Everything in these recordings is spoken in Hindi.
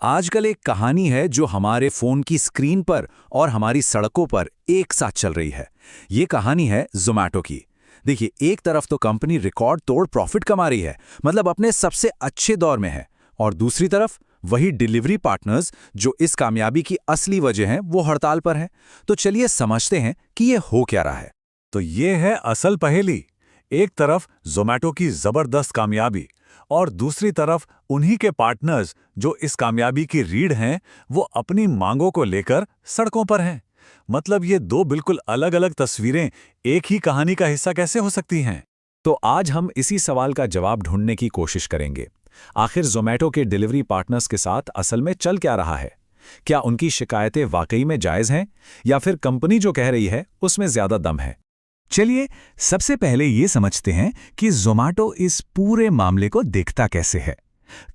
आजकल एक कहानी है जो हमारे फोन की स्क्रीन पर और हमारी सड़कों पर एक साथ चल रही है। ये कहानी है ज़ोमैटो की। देखिए, एक तरफ तो कंपनी रिकॉर्ड तोड़ प्रॉफिट कमा रही है, मतलब अपने सबसे अच्छे दौर में है, और दूसरी तरफ वही डिलीवरी पार्टनर्स जो इस कामयाबी की असली वजह हैं, वो हड़ताल पर हैं। तो चलिए समझते हैं कि ये हो क्या रहा है। तो ये है असल पहेली। एक तरफ ज़ोमैटो की जबरदस्त कामयाबी और दूसरी तरफ उन्हीं के पार्टनर्स जो इस कामयाबी की रीढ़ हैं, वो अपनी मांगों को लेकर सड़कों पर हैं। मतलब ये दो बिल्कुल अलग-अलग तस्वीरें एक ही कहानी का हिस्सा कैसे हो सकती हैं? तो आज हम इसी सवाल का जवाब ढूंढने की कोशिश करेंगे। आखिर ज़ोमैटो के डिलीवरी पार्टनर्स के साथ असल में चल क्या रहा है? क्या उनकी शिकायतें वाकई में जायज़ हैं, या फिर कंपनी जो कह रही है उसमें ज़्यादा दम है? चलिए सबसे पहले ये समझते हैं कि ज़ोमैटो इस पूरे मामले को देखता कैसे है।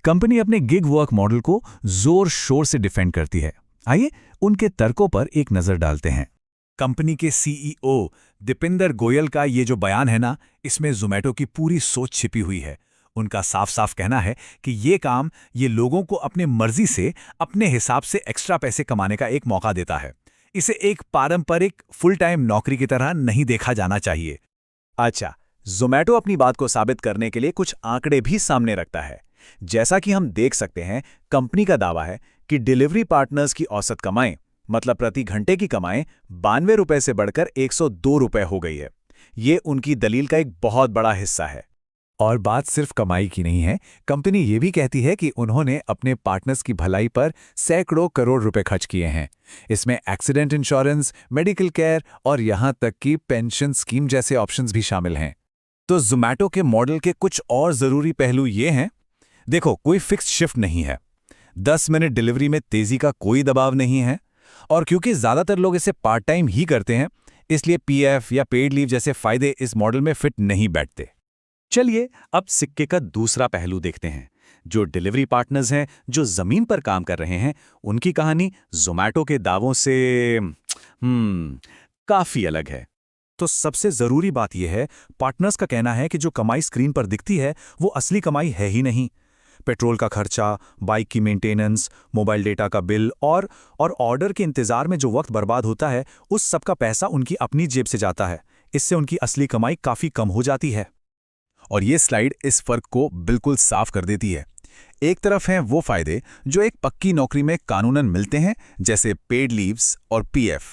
कंपनी अपने गिग वर्क मॉडल को जोर शोर से डिफेंड करती है। आइए उनके तर्कों पर एक नज़र डालते हैं। कंपनी के सीईओ दीपिंदर गोयल का ये जो बयान है ना, इसमें ज़ोमैटो की पूरी सोच छिपी हुई है। उनका साफ साफ कहना है कि ये लोगों को अपने मर्जी से अपने हिसाब से एक्स्ट्रा पैसे कमाने का एक मौका देता है। इसे एक पारंपरिक फुल टाइम नौकरी की तरह नहीं देखा जाना चाहिए। अच्छा, ज़ोमैटो अपनी बात को साबित करने के लिए कुछ आंकड़े भी सामने रखता है। जैसा कि हम देख सकते हैं, कंपनी का दावा है कि डिलीवरी पार्टनर्स की औसत कमाई, मतलब प्रति घंटे की कमाई, 92 रुपए से बढ़कर 102 रुपए हो गई है। ये उनकी दलील का एक बहुत बड़ा हिस्सा है। और बात सिर्फ कमाई की नहीं है, कंपनी ये भी कहती है कि उन्होंने अपने पार्टनर्स की भलाई पर सैकड़ों करोड़ रुपए खर्च किए हैं। इसमें एक्सीडेंट इंश्योरेंस, मेडिकल केयर और यहां तक कि पेंशन स्कीम जैसे ऑप्शंस भी शामिल हैं। तो ज़ोमैटो के मॉडल के कुछ और ज़रूरी पहलू ये हैं। देखो, कोई फिक्स्ड शिफ्ट नहीं है, 10 मिनट डिलीवरी में तेजी का कोई दबाव नहीं है, और क्योंकि ज़्यादातर लोग इसे पार्ट टाइम ही करते हैं, इसलिए पीएफ या पेड लीव जैसे फायदे इस मॉडल में फिट नहीं बैठते। चलिए अब सिक्के का दूसरा पहलू देखते हैं। जो डिलीवरी पार्टनर्स हैं, जो जमीन पर काम कर रहे हैं, उनकी कहानी ज़ोमैटो के दावों से काफी अलग है। तो सबसे जरूरी बात यह है, पार्टनर्स का कहना है कि जो कमाई स्क्रीन पर दिखती है वो असली कमाई है ही नहीं। पेट्रोल का खर्चा, बाइक की मेंटेनेंस, मोबाइल डेटा का बिल और ऑर्डर के इंतजार में जो वक्त बर्बाद होता है, उस सब का पैसा उनकी अपनी जेब से जाता है। इससे उनकी असली कमाई काफी कम हो जाती है। और ये स्लाइड इस फर्क को बिल्कुल साफ कर देती है। एक तरफ हैं वो फायदे जो एक पक्की नौकरी में कानूनन मिलते हैं, जैसे पेड लीव्स और पीएफ,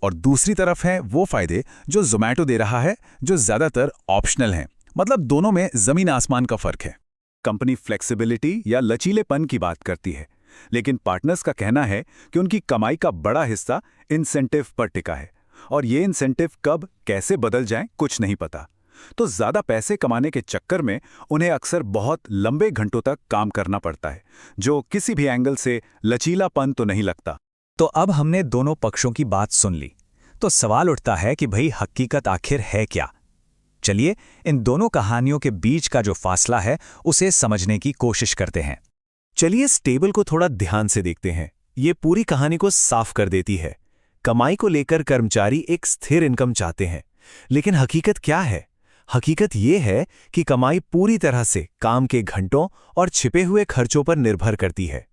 और दूसरी तरफ हैं वो फायदे जो ज़ोमैटो दे रहा है, जो ज्यादातर ऑप्शनल हैं। मतलब दोनों में जमीन आसमान का फर्क है। कंपनी फ्लेक्सिबिलिटी या लचीलेपन की बात करती है, लेकिन पार्टनर्स का कहना है कि उनकी कमाई का बड़ा हिस्सा इंसेंटिव पर टिका है, और ये इंसेंटिव कब कैसे बदल जाएं कुछ नहीं पता। तो ज्यादा पैसे कमाने के चक्कर में उन्हें अक्सर बहुत लंबे घंटों तक काम करना पड़ता है, जो किसी भी एंगल से लचीलापन तो नहीं लगता। तो अब हमने दोनों पक्षों की बात सुन ली, तो सवाल उठता है कि भाई हकीकत आखिर है क्या? चलिए इन दोनों कहानियों के बीच का जो फासला है उसे समझने की कोशिश करते हैं। चलिए इस टेबल को थोड़ा ध्यान से देखते हैं। ये पूरी कहानी को साफ कर देती है। कमाई को लेकर कर्मचारी एक स्थिर इनकम चाहते हैं, लेकिन हकीकत क्या है? हकीकत यह है कि कमाई पूरी तरह से काम के घंटों और छिपे हुए खर्चों पर निर्भर करती है।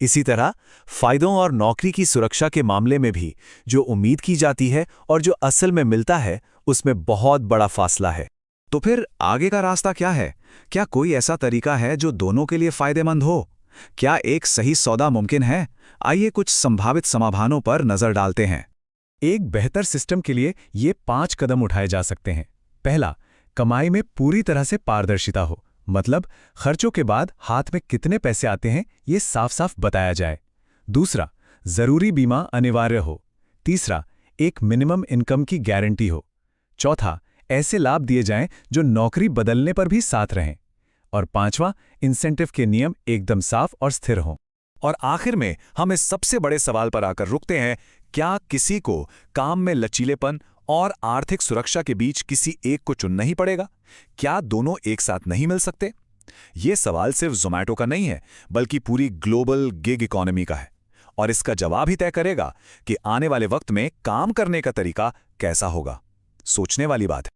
इसी तरह फायदों और नौकरी की सुरक्षा के मामले में भी जो उम्मीद की जाती है और जो असल में मिलता है, उसमें बहुत बड़ा फासला है। तो फिर आगे का रास्ता क्या है? क्या कोई ऐसा तरीका है जो दोनों के लिए फायदेमंद हो? क्या एक सही सौदा मुमकिन है? आइए कुछ संभावित समाधानों पर नजर डालते हैं। एक बेहतर सिस्टम के लिए ये 5 कदम उठाए जा सकते हैं। पहला, कमाई में पूरी तरह से पारदर्शिता हो, मतलब खर्चों के बाद हाथ में कितने पैसे आते हैं ये साफ साफ बताया जाए। दूसरा, जरूरी बीमा अनिवार्य हो। तीसरा, एक मिनिमम इनकम की गारंटी हो। चौथा, ऐसे लाभ दिए जाएं जो नौकरी बदलने पर भी साथ रहें। और पांचवा, इंसेंटिव के नियम एकदम साफ और स्थिर हों। और आखिर में हम इस सबसे बड़े सवाल पर आकर रुकते हैं, क्या किसी को काम में लचीलेपन और आर्थिक सुरक्षा के बीच किसी एक को चुनना ही पड़ेगा? क्या दोनों एक साथ नहीं मिल सकते? ये सवाल सिर्फ ज़ोमैटो का नहीं है, बल्कि पूरी ग्लोबल गिग इकोनॉमी का है, और इसका जवाब ही तय करेगा कि आने वाले वक्त में काम करने का तरीका कैसा होगा। सोचने वाली बात है।